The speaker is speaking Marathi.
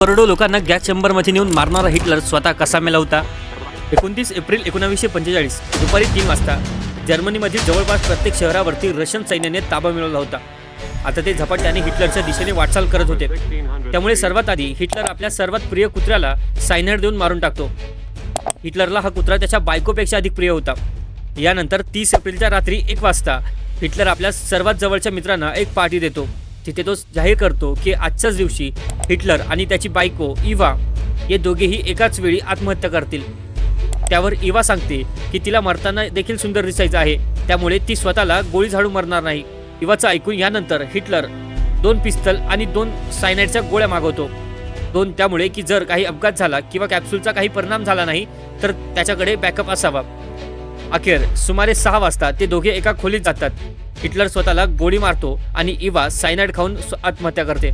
करोडो लोकांना गॅस चेंबरमध्ये नेऊन मारणारा हिटलर स्वतः कसा मेला होता? 29 एप्रिल 1945 दुपारी 3 वाजता जर्मनीमधील जवळपास प्रत्येक शहरावरती रशियन सैन्याने ताबा मिळवला होता. आता ते झपाट्याने हिटलरच्या दिशेने वाटचाल करत होते. त्यामुळे सर्वात आधी हिटलर आपल्या सर्वात प्रिय कुत्र्याला सायनाइड देऊन मारून टाकतो. हिटलरला हा कुत्रा त्याच्या बायकोपेक्षा अधिक प्रिय होता. यानंतर 30 एप्रिलच्या रात्री 1 वाजता हिटलर आपल्या सर्वात जवळच्या मित्रांना एक पार्टी देतो. तिथे तो जाहीर करतो की आजच्याच दिवशी हिटलर आणि त्याची बायको इव्हा हे दोघेही एकाच वेळी आत्महत्या करतील. त्यावर इव्हा सांगते की तिला मरताना देखील सुंदर दिसायचं आहे, त्यामुळे ती स्वतःला गोळी झाडून मरणार नाही. इव्हाचं ऐकून यानंतर हिटलर 2 पिस्तल आणि 2 सायनाइडच्या गोळ्या मागवतो. त्यामुळे की जर काही अपघात झाला किंवा कॅप्सूलचा काही परिणाम झाला नाही तर त्याच्याकडे बॅकअप असावा. अखेर सुमारे 6 वाजता ते दोघे एका खोलीत जातात. हिटलर स्वतःला गोळी मारतो आणि इव्हा सायनाइड खाऊन आत्महत्या करते.